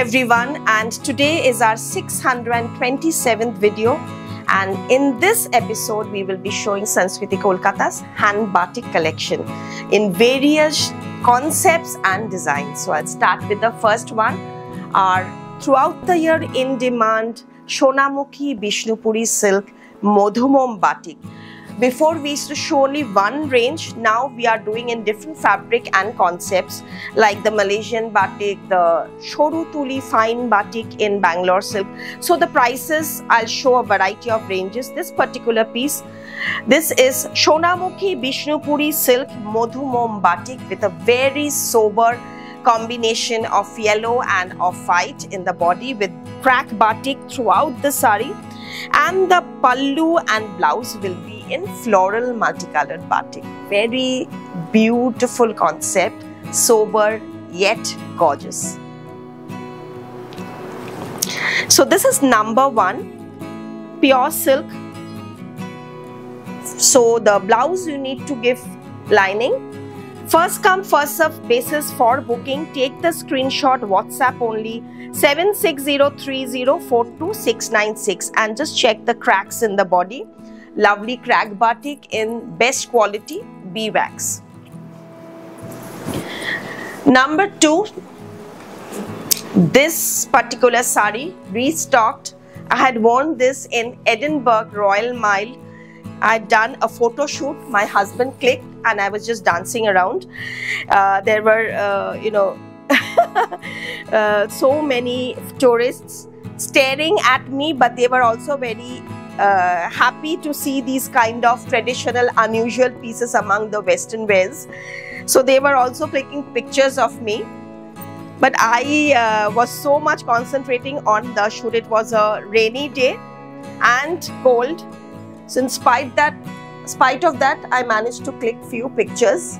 everyone, and today is our 627th video, and in this episode we will be showing Sanskriti Kolkata's hand batik collection in various concepts and designs. So I'll start with the first one, our throughout the year in demand Sonamukhi Bishnupuri silk Modhumom batik. Before we used to show only one range, now we are doing in different fabric and concepts like the Malaysian batik, the Shoru Tuli fine batik in Bangalore silk. So the prices, I'll show a variety of ranges. This particular piece, this is Sonamukhi Bishnupuri silk Modhumom batik with a very sober combination of yellow and of white in the body with crack batik throughout the sari, and the pallu and blouse will be in floral multicolored batik. Very beautiful concept, sober yet gorgeous. So this is number one, pure silk. So the blouse you need to give lining. First come first serve basis for booking. Take the screenshot, WhatsApp only 7603042696 and just check the cracks in the body. Lovely crack batik in best quality beeswax. Number two, this particular sari restocked. I had worn this in Edinburgh Royal Mile. I had done a photo shoot. My husband clicked and I was just dancing around. There were, so many tourists staring at me, but they were also very happy to see these kind of traditional, unusual pieces among the Western wears. So they were also clicking pictures of me. But I was so much concentrating on the shoot. It was a rainy day and cold. So in spite of that, I managed to click few pictures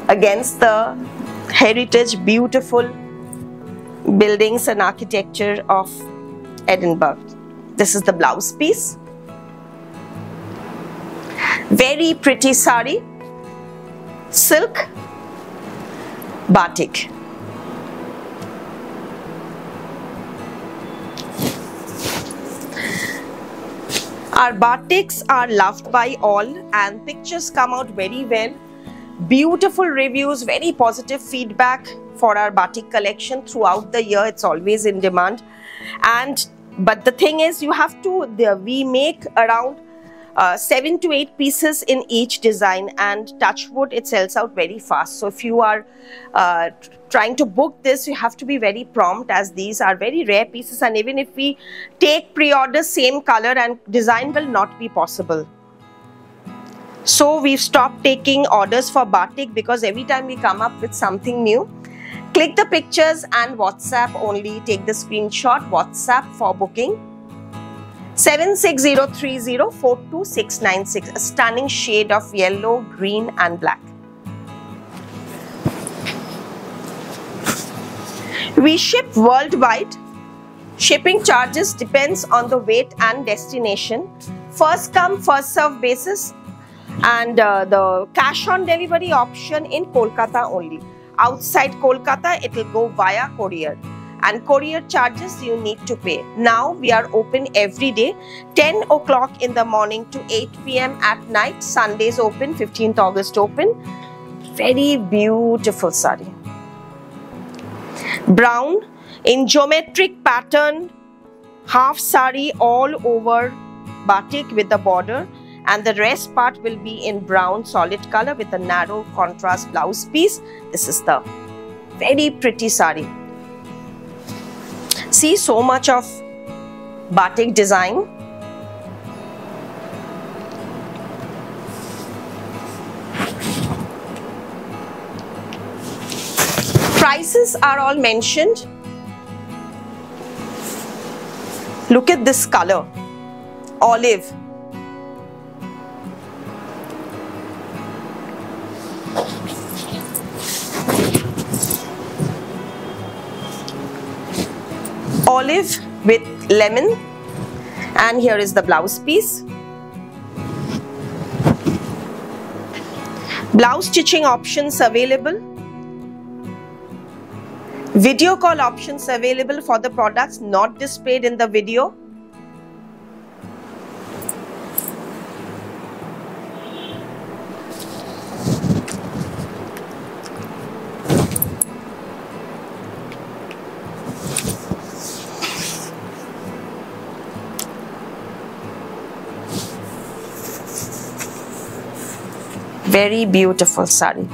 against the heritage, beautiful buildings and architecture of Edinburgh. This is the blouse piece. Very pretty sari, silk, batik. Our batiks are loved by all and pictures come out very well. Beautiful reviews, very positive feedback for our batik collection throughout the year. It's always in demand. But the thing is, you have to, we make around 7 to 8 pieces in each design, and touch wood, it sells out very fast. So if you are trying to book this, you have to be very prompt, as these are very rare pieces, and even if we take pre-order same color and design will not be possible. So we've stopped taking orders for batik because every time we come up with something new. Click the pictures and WhatsApp only. Take the screenshot, WhatsApp for booking. 7603042696. A stunning shade of yellow, green and black. We ship worldwide. Shipping charges depends on the weight and destination. First come, first serve basis, and the cash on delivery option in Kolkata only. Outside Kolkata, it will go via courier, and courier charges you need to pay. Now we are open every day, 10 o'clock in the morning to 8 p.m. at night. Sundays open, 15th August open. Very beautiful sari. Brown in geometric pattern, half sari all over batik with the border, and the rest part will be in brown solid color with a narrow contrast blouse piece. This is the very pretty sari. See, so much of batik design. Prices are all mentioned. Look at this color, olive. Olive with lemon, and here is the blouse piece. Blouse stitching options available. Video call options available for the products not displayed in the video. Very beautiful sari.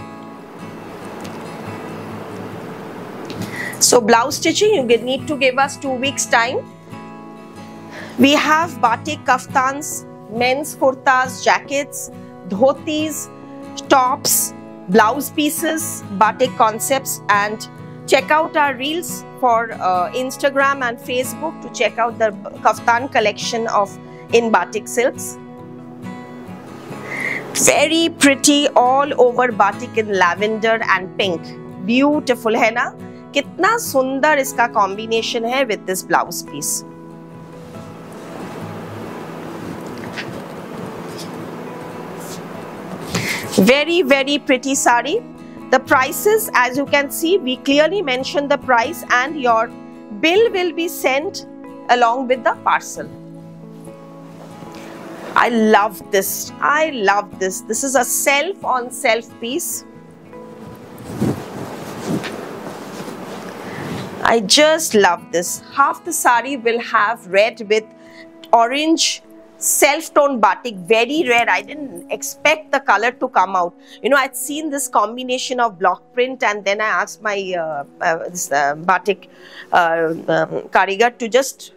So blouse stitching, you need to give us 2 weeks time. We have batik kaftans, men's kurtas, jackets, dhotis, tops, blouse pieces, batik concepts, and check out our reels for Instagram and Facebook to check out the kaftan collection of in batik silks. Very pretty all over batik in lavender and pink. Beautiful है ना? कितना सुंदर इसका combination है with this blouse piece. Very, very pretty sari. The prices, as you can see, we clearly mention the price and your bill will be sent along with the parcel. I love this. I love this. This is a self-on-self piece. I just love this. Half the sari will have red with orange self-tone batik. Very rare. I didn't expect the color to come out. You know, I'd seen this combination of block print, and then I asked my batik karigar to just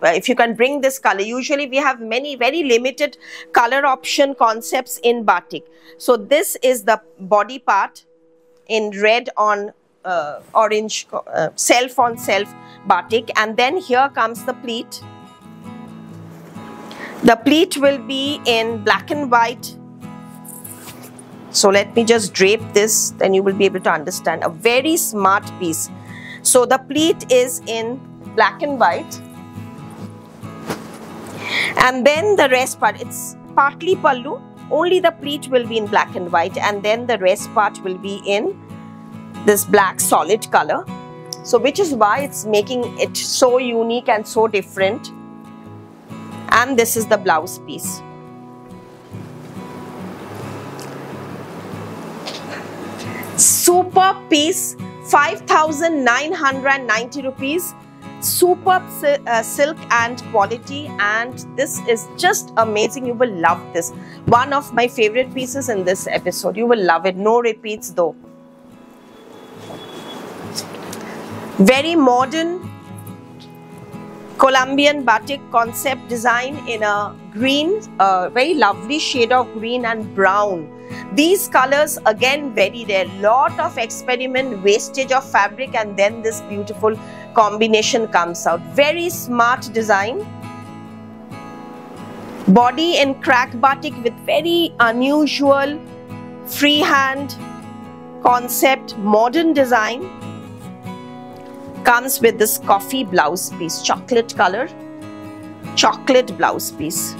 if you can bring this color. Usually we have many very limited color option concepts in batik. So this is the body part in red on orange, self on self batik, and then here comes the pleat. The pleat will be in black and white. So let me just drape this, then you will be able to understand. A very smart piece. So the pleat is in black and white. And then the rest part, it's partly pallu, only the pleat will be in black and white, and then the rest part will be in this black solid color. So which is why it's making it so unique and so different. And this is the blouse piece. Superb piece, 5,990 rupees. Superb silk and quality, and this is just amazing. You will love this. One of my favorite pieces in this episode. You will love it. No repeats though. Very modern Colombian batik concept design in a green, very lovely shade of green and brown. These colors again very rare. Lot of experiment, wastage of fabric, and then this beautiful combination comes out. Very smart design. Body in crack batik with very unusual freehand concept, modern design. Comes with this coffee blouse piece, chocolate color, chocolate blouse piece.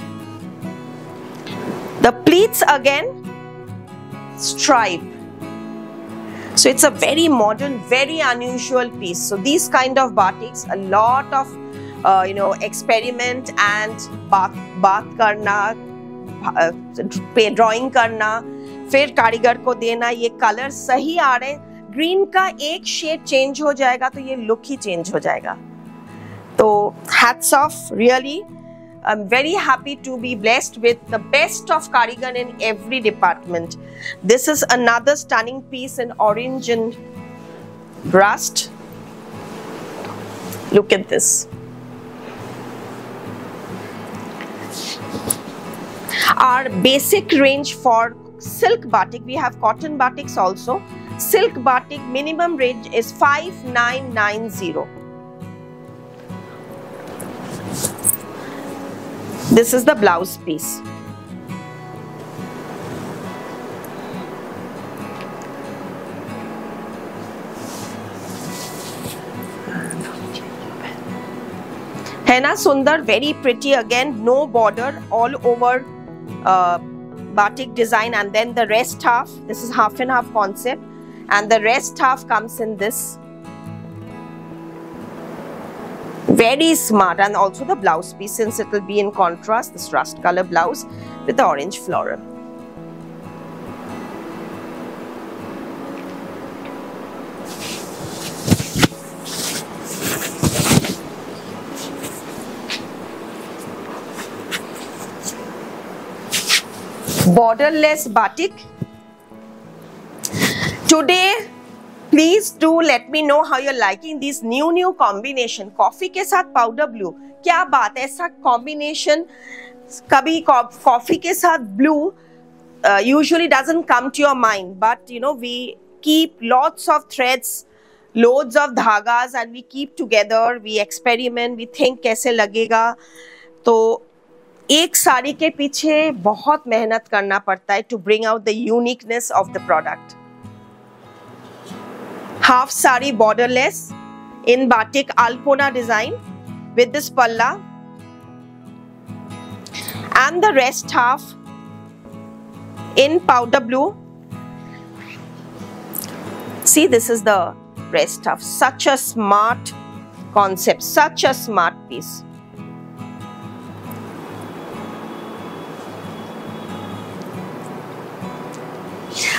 The pleats again, stripe. So it's a very modern, very unusual piece. So these kind of batiks, a lot of experiment and bath karna, drawing karna, फिर कारीगर को देना, ये colour सही आ रहे हैं. Green का एक शेड चेंज हो जाएगा तो ये लुक ही चेंज हो जाएगा. तो hats off, really. I'm very happy to be blessed with the best of Karigan in every department. This is another stunning piece in orange and rust. Look at this. Our basic range for silk batik, we have cotton batiks also. Silk batik minimum range is 5990. This is the blouse piece. Henna Sundar, very pretty again, no border, all over batik design, and then the rest half, this is half and half concept, and the rest half comes in this Very smart. And also the blouse piece, since it will be in contrast, this rust color blouse with the orange floral. Borderless batik. Today, please do let me know how you're liking these new combination. Coffee के साथ powder blue. क्या बात है, ऐसा combination कभी coffee के साथ blue usually doesn't come to your mind, but you know, we keep lots of threads, loads of धागाs, and we keep together, we experiment, we think कैसे लगेगा. तो एक साड़ी के पीछे बहुत मेहनत करना पड़ता है to bring out the uniqueness of the product. Half sari borderless in batik Alpona design with this palla, and the rest half in powder blue. See, this is the rest half. Such a smart concept, such a smart piece.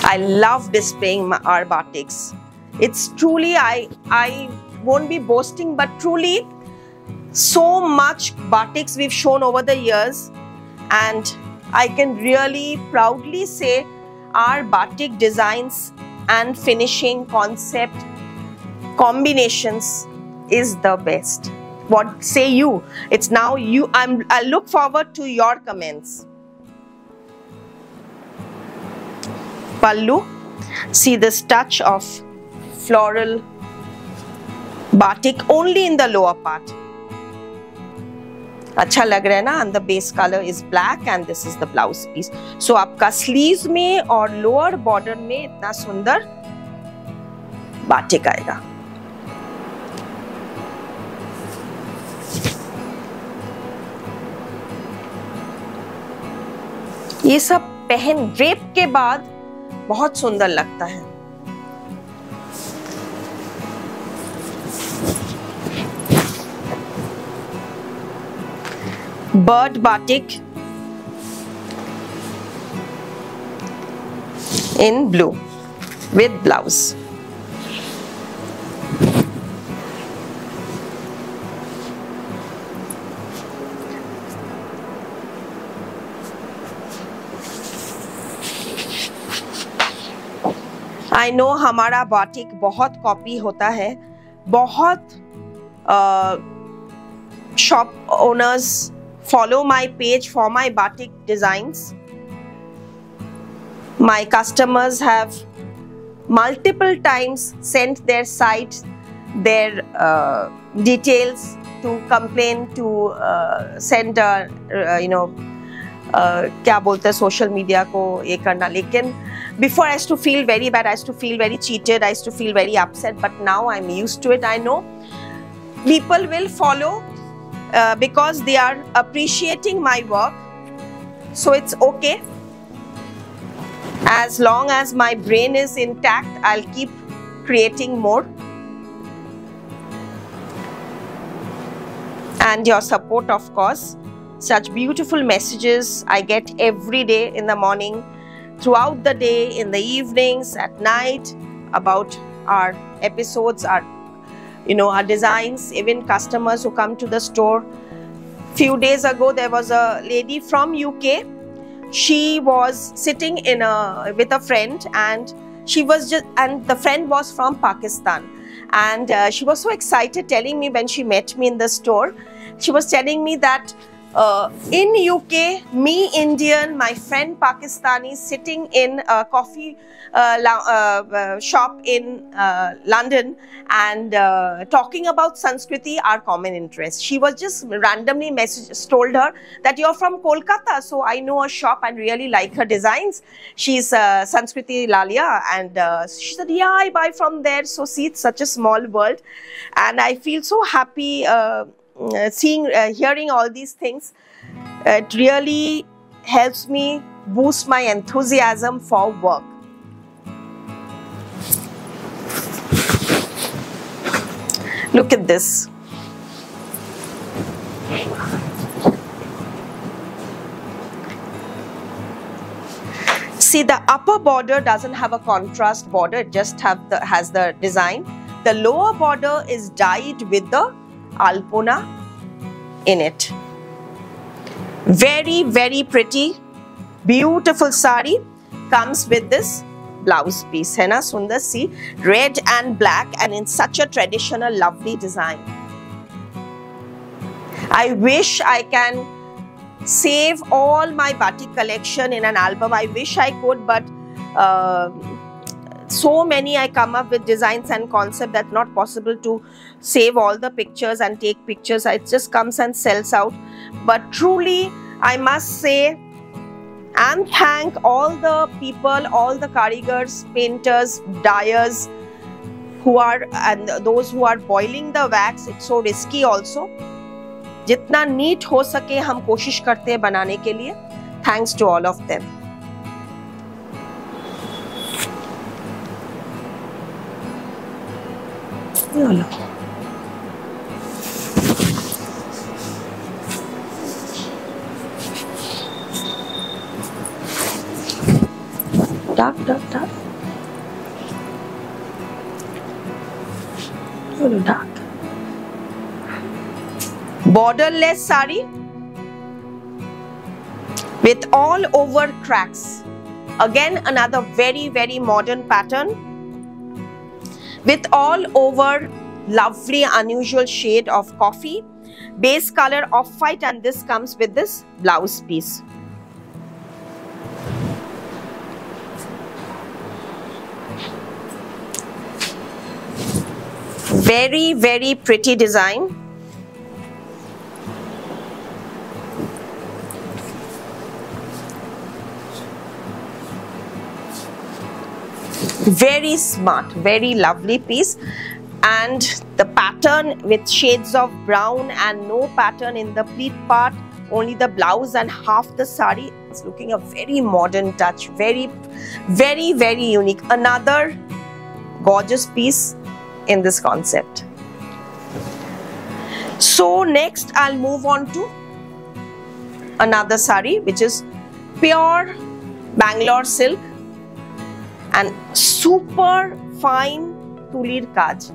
I love displaying our batiks. It's truly, I won't be boasting, but truly so much batiks we've shown over the years, and I can really proudly say our batik designs and finishing concept combinations is the best. What say you? It's now you. I look forward to your comments. Pallu, see this touch of floral batik only in the lower part. अच्छा लग रहा है ना, and the base color is black and this is the blouse piece. So आपका sleeves में और lower border में इतना सुंदर बाटिक आएगा. ये सब पहन ड्रेप के बाद बहुत सुंदर लगता है. Bird batik in blue with blouse. I know हमारा बाटिक बहुत कॉपी होता है, बहुत shop owners follow my page for my batik designs. My customers have multiple times sent their sites, their details to complain, to send क्या बोलते हैं social media को ये करना. लेकिन before I used to feel very bad, I used to feel very cheated, I used to feel very upset, but now I'm used to it. I know people will follow because they are appreciating my work, so it's okay. As long as my brain is intact, I'll keep creating more. And your support, of course. Such beautiful messages I get every day in the morning, throughout the day, in the evenings, at night, about our episodes, our designs, even customers who come to the store. Few days ago, there was a lady from UK. She was sitting with a friend, and the friend was from Pakistan. And she was so excited, telling me when she met me in the store, she was telling me that in UK, me Indian, my friend Pakistani, sitting in a coffee shop in London and talking about Sanskriti, our common interest. She was just randomly told her that you're from Kolkata, so I know a shop and really like her designs. She's Sanskriti Lalia, and she said, yeah, I buy from there. So see, it's such a small world, and I feel so happy hearing all these things. It really helps me boost my enthusiasm for work. Look at this. See, the upper border doesn't have a contrast border, it just has the design. The lower border is dyed with the Alpona in it. Very, very pretty, beautiful sari. Comes with this blouse piece. है ना सुंदर? See, red and black and in such a traditional, lovely design. I wish I can save all my batik collection in an album. I wish I could, but so many I come up with designs and concept that's not possible to save all the pictures and take pictures. It just comes and sells out. But truly, I must say and thank all the people, all the karigars, painters, dyers who are, and those who are boiling the wax. It's so risky also. जितना NEET हो सके हम कोशिश करते हैं बनाने के लिए. Thanks to all of them. Dark. Dark. Borderless sari with all over cracks. Again, another very, very modern pattern with all over lovely, unusual shade of coffee, base color off-white, and this comes with this blouse piece. Very, very pretty design. Very smart, very lovely piece, and the pattern with shades of brown and no pattern in the pleat part, only the blouse and half the sari. It's looking a very modern touch, very, very, very unique. Another gorgeous piece in this concept. So next I'll move on to another sari which is pure Bangalore silk and super fine tulir kaj.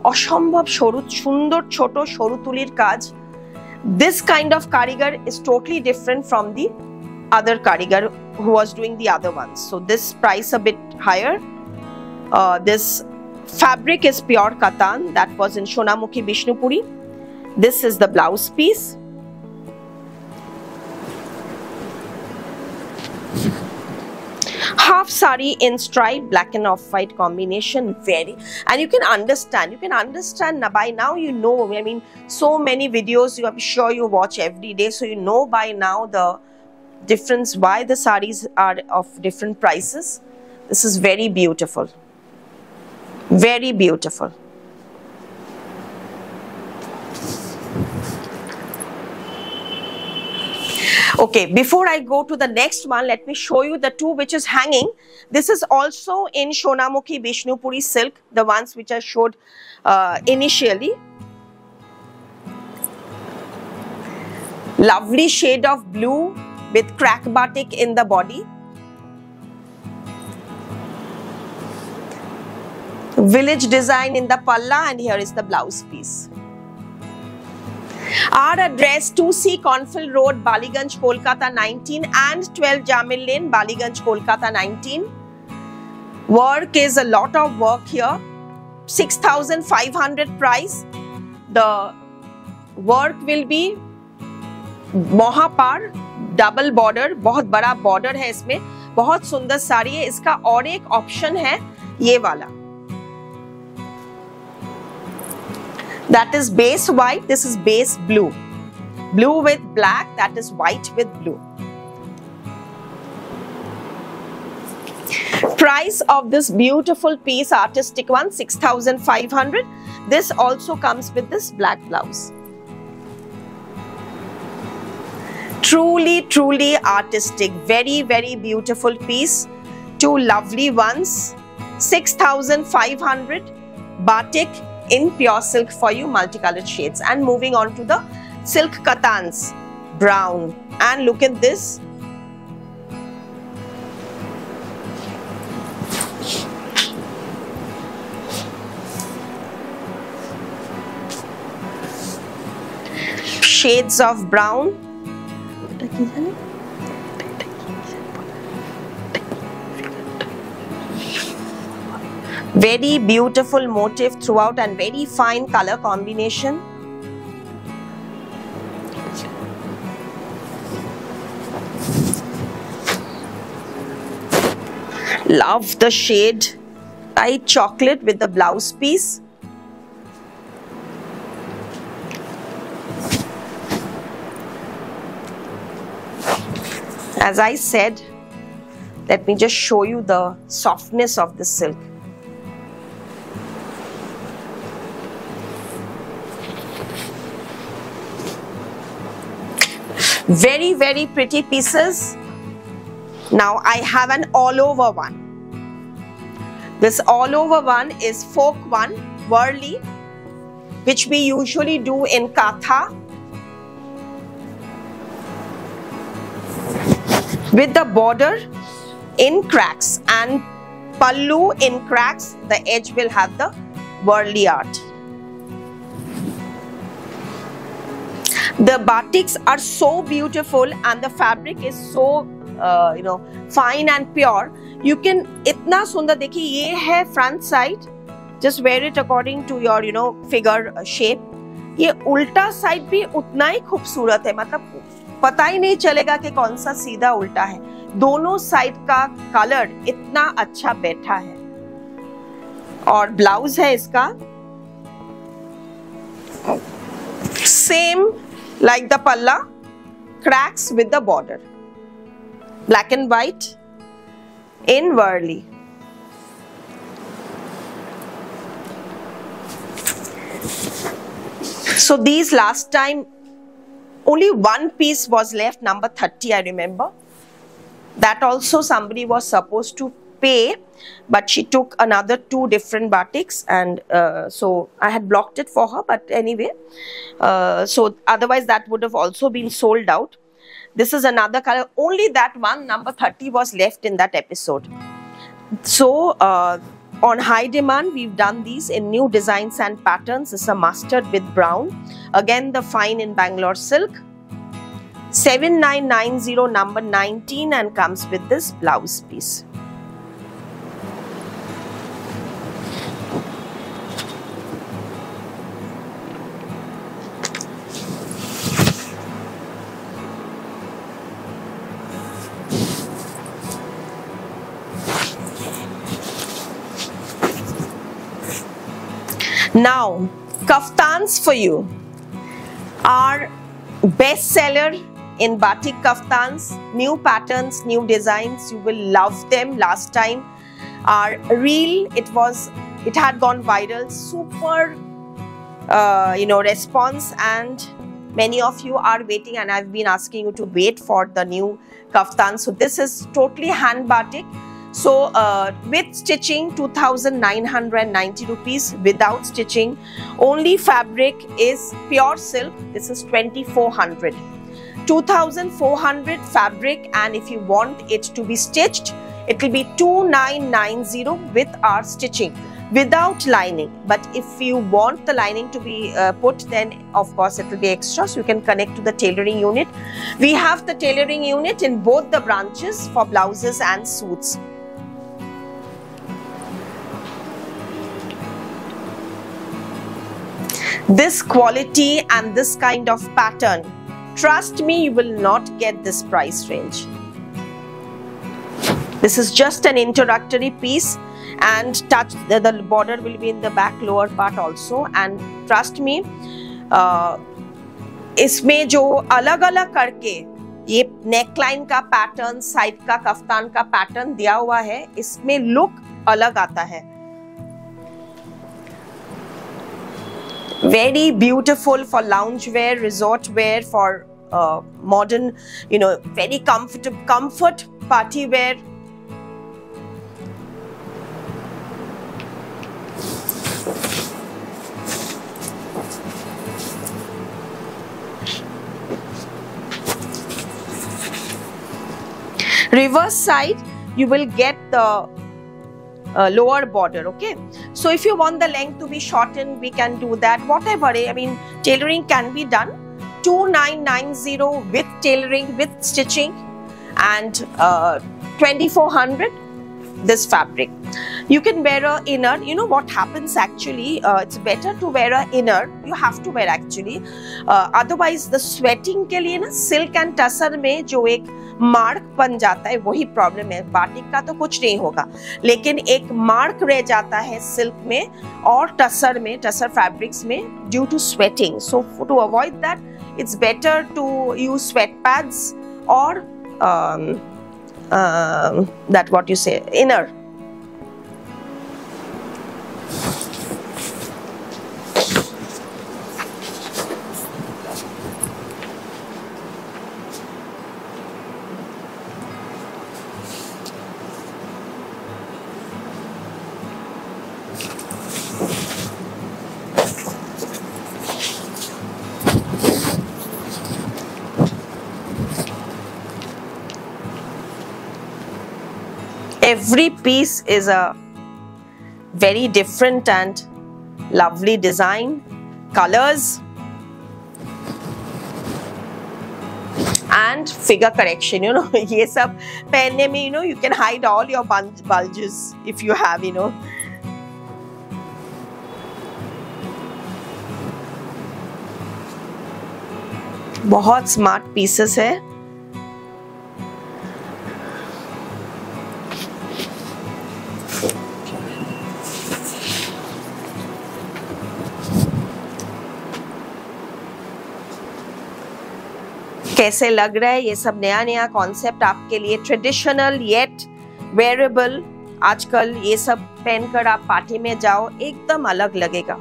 Oshambhav sundor choto shoru tulir kaj. This kind of karigar is totally different from the other karigar who was doing the other ones. So this price a bit higher. This fabric is pure katan that was in Sonamukhi Bishnupuri. This is the blouse piece. Half sari in stripe, black and off-white combination, very, and you can understand by now, you know, I mean, so many videos I'm sure you watch every day, so you know by now the difference, why the saris are of different prices. This is very beautiful, very beautiful. Okay, before I go to the next one, let me show you the two which is hanging. This is also in Sonamukhi Bishnupuri silk, the ones which I showed initially. Lovely shade of blue with crack batik in the body. Village design in the palla, and here is the blouse piece. Our address 2C Cornfield Road, Ballygunge, Kolkata 19 and 12 Jamil Lane, Ballygunge, Kolkata 19. Work is a lot of work here. 6,500 price. The work will be mohapar, double border, बहुत बड़ा border है इसमें, बहुत सुंदर साड़ी है. इसका और एक option है ये वाला. That is base white, this is base blue. Blue with black, that is white with blue. Price of this beautiful piece, artistic one, 6,500. This also comes with this black blouse. Truly, truly artistic, very, very beautiful piece. Two lovely ones, 6,500. Batik in pure silk for you, multicolored shades. And moving on to the silk kattans, brown. And look at this. Shades of brown. Very beautiful motif throughout and very fine color combination. Love the shade light chocolate with the blouse piece. As I said, let me just show you the softness of the silk. Very, very pretty pieces. Now I have an all over one. This all over one is folk one, Worli, which we usually do in Katha. With the border in cracks and pallu in cracks, the edge will have the Worli art. The batiks are so beautiful and the fabric is so fine and pure. You can itna sundar dekhiye, ye hai front side. Just wear it according to your figure shape. ये उल्टा side भी उतना ही खूबसूरत है, मतलब पता ही नहीं चलेगा कि कौन सा सीधा उल्टा है. दोनों साइड का कलर इतना अच्छा बैठा है. और ब्लाउज है इसका same like the palla, cracks with the border, black and white in Worli. So these last time only one piece was left, number 30 I remember. That also somebody was supposed to pay, but she took another 2 different batiks, and so I had blocked it for her, but anyway, so otherwise that would have also been sold out. This is another color, only that one, number 30 was left in that episode. So on high demand we've done these in new designs and patterns. This is a mustard with brown, again the fine in Bangalore silk, 7990 number 19, and comes with this blouse piece. Now, kaftans for you. Our best seller in batik kaftans, new patterns, new designs, you will love them. Last time our reel, it had gone viral, super response, and many of you are waiting, and I've been asking you to wait for the new kaftan. So this is totally hand batik. So with stitching 2,990 rupees, without stitching only fabric is pure silk. This is 2,400. 2,400 fabric, and if you want it to be stitched, it will be 2,990 with our stitching without lining. But if you want the lining to be put, then of course it will be extra, so you can connect to the tailoring unit. We have the tailoring unit in both the branches for blouses and suits. This quality and this kind of pattern, trust me, you will not get this price range. This is just an introductory piece, and the border will be in the back lower part also, and trust me, इसमें जो अलग-अलग करके ये neckline का pattern, side का kaftan का pattern दिया हुआ है, इसमें look अलग आता है. Very beautiful for lounge wear, resort wear, for modern, very comfort party wear. Reverse side, you will get the lower border. Okay, so if you want the length to be shortened, we can do that. Whatever, I mean, tailoring can be done. 2990 with tailoring, with stitching, and 2400 this fabric. You can wear a inner. You know what happens actually, it's better to wear a inner. You have to wear actually, otherwise the sweating के लिए ना silk and tussar में जो एक mark बन जाता है वही प्रॉब्लम है. बाटिक का तो कुछ नहीं होगा, लेकिन एक मार्क रह जाता है सिल्क में और टसर में, टसर फैब्रिक्स में, due to sweating. So to avoid that, it's better to use sweat pads or that what you say, inner. Every piece is a very different and lovely design, colors and figure correction. You know, ये सब पहनने में, you know, you can hide all your bulges if you have, you know. बहुत smart pieces है. कैसे लग रहा है ये सब नया नया कॉन्सेप्ट आपके लिए, ट्रेडिशनल येट वेयरेबल. आजकल ये सब पहनकर आप पार्टी में जाओ, एकदम अलग लगेगा.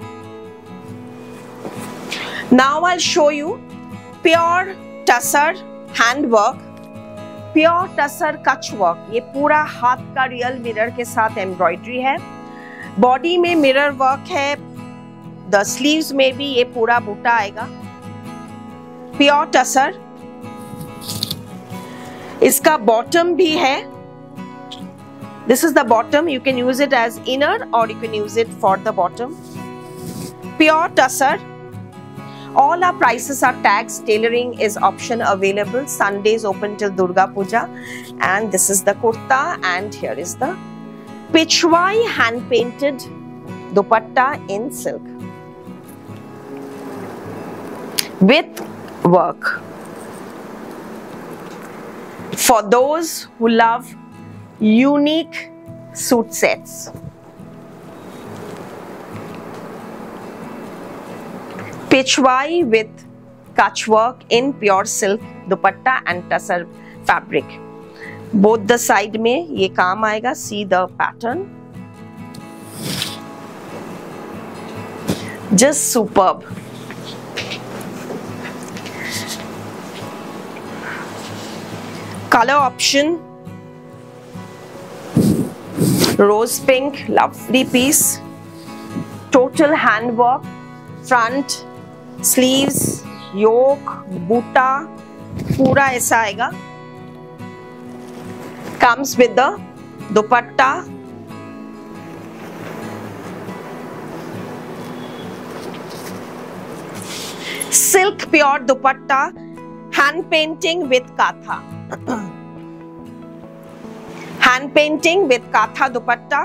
Now I show you pure tussar hand work, pure tussar कच वर्क. ये पूरा हाथ का रियल मिरर के साथ एम्ब्रॉयडरी है. बॉडी में मिरर वर्क है, द स्लीव्स में भी ये पूरा बूटा आएगा. प्योर टसर. इसका बॉटम भी है. This is the bottom. You can use it as inner or you can use it for the bottom. Pure tussar. All our prices are tags. Tailoring is option available. Sundays open till Durga Puja. And this is the kurta, and here is the Pichwai hand painted dupatta in silk with work. For those who love unique suit sets. Pichwai with kach work in pure silk dupatta and tussar fabric. Both the side में ये काम आएगा. See the pattern. Just superb. Color option, rose pink, lovely piece. Total hand work, front, sleeves, yoke, boota, पूरा ऐसा आएगा. Comes with the dupatta. Silk pure dupatta, hand painting with katha. Hand painting with katha dupatta.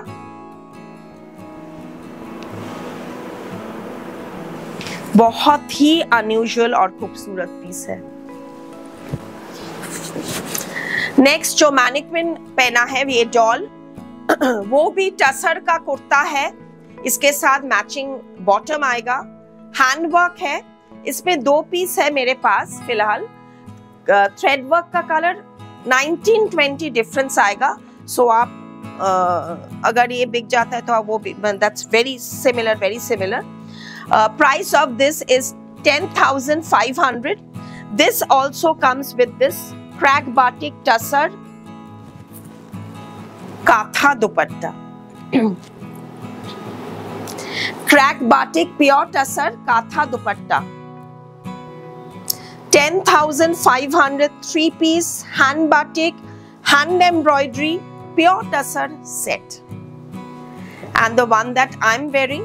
बहुत ही unusual और खूबसूरत piece है. Next जो mannequin पहना है ये डॉल, वो भी टसर का कुर्ता है. इसके साथ मैचिंग बॉटम आएगा. हैंड वर्क है. इसमें दो पीस है मेरे पास फिलहाल. थ्रेड वर्क का कलर 19-20 डिफरेंस आएगा. सो आप अगर ये बिक जाता है तो आप वो भी, that's very similar. Price of this is 10,500. This also comes with this crack batik tussar katha dupatta. Crack batik pure tussar katha dupatta. 10,500 3-piece hand batik, hand embroidery, pure tussar set. And the one that I'm wearing,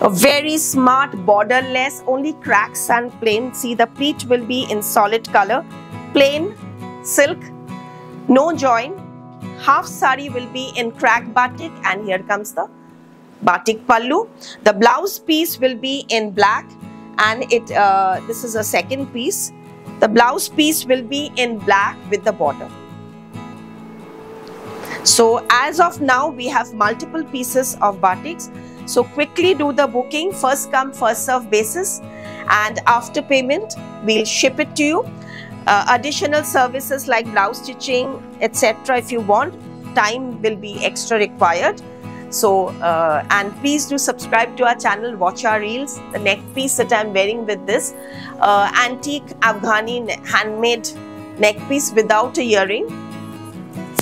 a very smart borderless, only cracks and plain. See, the pleat will be in solid color, plain silk, no join. Half sari will be in crack batik, and here comes the batik pallu. The blouse piece will be in black, and this is a second piece. The blouse piece will be in black with the border. So as of now, we have multiple pieces of batiks. So quickly do the booking, first come first serve basis, and after payment we'll ship it to you. Additional services like blouse stitching, etc. if you want, time will be extra required. So and please do subscribe to our channel, watch our reels. The neck piece that I'm wearing with this antique Afghani handmade neck piece without a earring,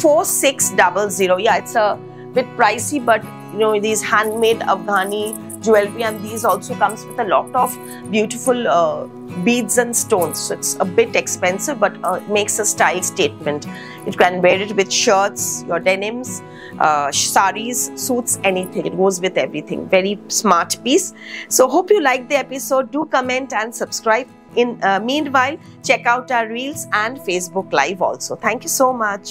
4600. Yeah, it's a bit pricey, but you know, these handmade Afghani jewelry, and these also comes with a lot of beautiful beads and stones. So it's a bit expensive, but makes a style statement. You can wear it with shirts, your denims, saris, suits, anything. It goes with everything. Very smart piece. So hope you liked the episode. Do comment and subscribe. Meanwhile, check out our reels and Facebook Live also. Thank you so much.